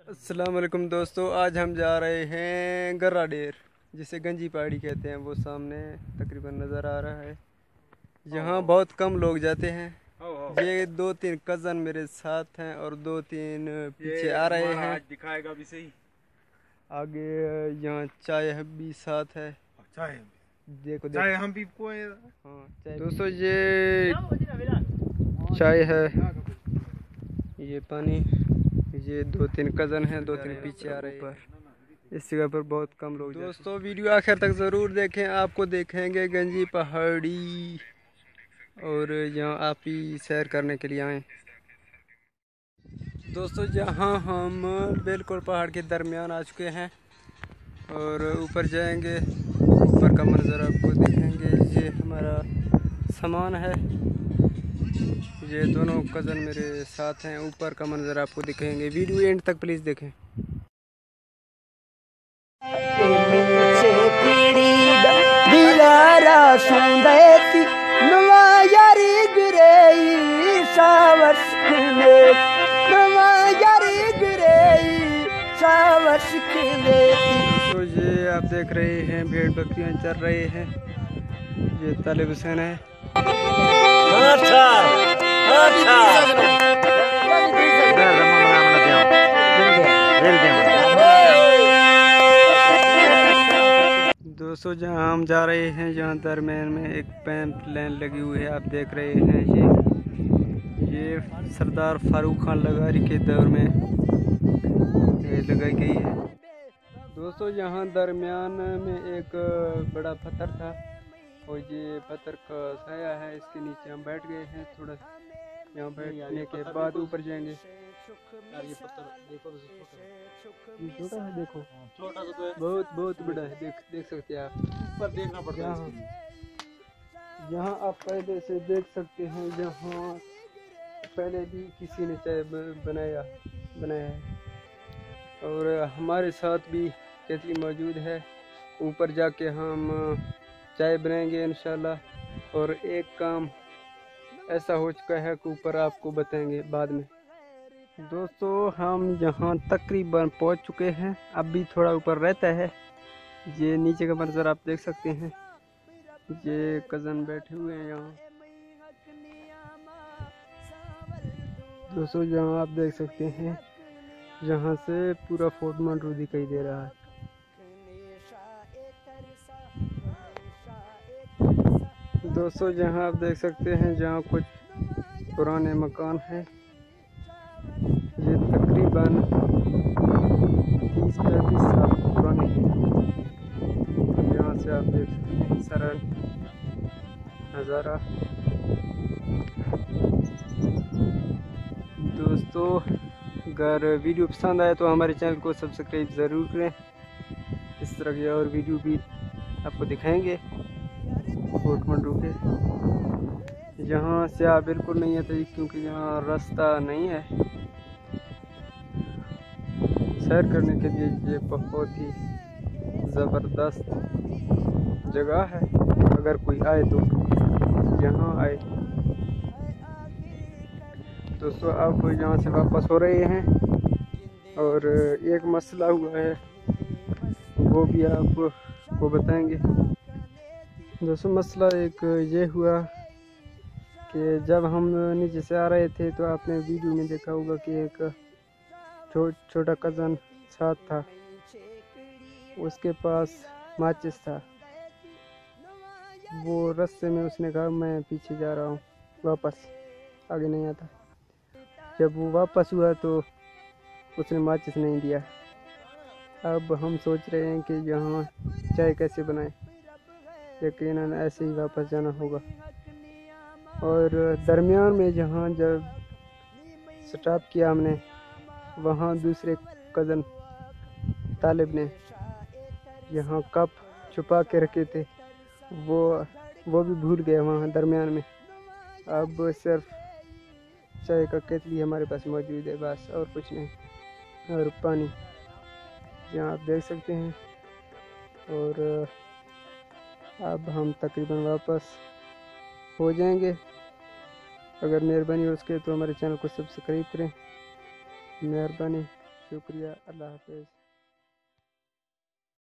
अस्सलाम वालेकुम दोस्तों, आज हम जा रहे हैं गर्रा डेर जिसे गंजी पहाड़ी कहते हैं। वो सामने तकरीबन नज़र आ रहा है। यहाँ बहुत कम लोग जाते हैं। ये 2-3 कज़न मेरे साथ हैं और 2-3 पीछे आ रहे हैं। आज दिखाएगा भी सही। आगे यहाँ चाय भी साथ है। चाय देखो चाय हम भी को हाँ चाय। दोस्तों ये चाय है, ये पानी। ये 2-3 कज़न हैं, 2-3 पीछे आ रहे हैं। इस जगह पर बहुत कम लोग। दोस्तों वीडियो आखिर तक ज़रूर देखें, आपको देखेंगे गंजी पहाड़ी और यहाँ आप ही सैर करने के लिए आएँ। दोस्तों यहाँ हम बिल्कुल पहाड़ के दरमियान आ चुके हैं और ऊपर जाएंगे। ऊपर का मंजर आपको दिखेंगे। ये हमारा सामान है। ये दोनों कज़न मेरे साथ हैं। ऊपर का मंजर आपको दिखेंगे। वीडियो एंड तक प्लीज़ देखें। तो ये आप देख रहे हैं भेड़ बकरियां चर रहे हैं। ये तालिब हुसैन है। दोस्तों जहाँ हम जा रहे हैं, जहाँ दरम्यान में एक पैंप लाइन लगी हुई है, आप देख रहे हैं। ये सरदार फारूक खान लगारी के दौर में लगाई गई है। दोस्तों यहाँ दरमियान में एक बड़ा पत्थर था और ये पत्थर का साया है। इसके नीचे हम बैठ गए हैं। थोड़ा यहाँ बैठने के बाद ऊपर जाएंगे। यार ये पत्थर देखो तो छोटा है, देखो छोटा सा तो है। बहुत बड़ा है। देख सकते हैं आप। ऊपर देखना पड़ता है। यहाँ आप पहले से देख सकते हैं। यहाँ पहले भी किसी ने चाय बनाया है और हमारे साथ भी केतली मौजूद है। ऊपर जाके हम चाय बनाएंगे इंशाल्लाह। और एक काम ऐसा हो चुका है कि ऊपर आपको बताएंगे बाद में। दोस्तों हम यहाँ तकरीबन पहुँच चुके हैं। अब भी थोड़ा ऊपर रहता है। ये नीचे का मंजर आप देख सकते हैं। ये कज़न बैठे हुए हैं यहाँ। दोस्तों यहाँ आप देख सकते हैं, यहाँ से पूरा फोर्ट मंटरू दिखाई दे रहा है। दोस्तों यहाँ आप देख सकते हैं, जहाँ कुछ पुराने मकान हैं। ये तकरीबन 30-35 साल पुराने हैं। यहाँ से आप देख सकते हैं सारा नज़ारा। दोस्तों अगर वीडियो पसंद आए तो हमारे चैनल को सब्सक्राइब ज़रूर करें। इस तरह के और वीडियो भी आपको दिखाएंगे फोर्ट मंटरू के। यहाँ से आप बिल्कुल नहीं आते क्योंकि यहाँ रास्ता नहीं है। सैर करने के लिए ये बहुत ही ज़बरदस्त जगह है। अगर कोई आए तो यहाँ आए। दोस्तों आप यहाँ से वापस हो रहे हैं और एक मसला हुआ है, वो भी आपको बताएंगे। दोस्तों मसला एक ये हुआ कि जब हम नीचे से आ रहे थे तो आपने वीडियो में देखा होगा कि एक छोटा कज़न साथ था। उसके पास माचिस था। वो रास्ते में उसने कहा मैं पीछे जा रहा हूँ, वापस आगे नहीं आता। जब वो वापस हुआ तो उसने माचिस नहीं दिया। अब हम सोच रहे हैं कि यहाँ चाय कैसे बनाएं। यकीनन ऐसे ही वापस जाना होगा। और दरमियान में जहाँ जब स्टॉप किया हमने, वहाँ दूसरे कज़न तालिब ने यहाँ कप छुपा के रखे थे। वो भी भूल गए वहाँ दरमियान में। अब सिर्फ चाय का केतली हमारे पास मौजूद है, बस और कुछ नहीं। और पानी यहाँ आप देख सकते हैं। और अब हम तकरीबन वापस हो जाएंगे। अगर मेहरबानी हो सके तो हमारे चैनल को सब्सक्राइब करें। मेहरबानी। शुक्रिया, अल्लाह हाफिज़।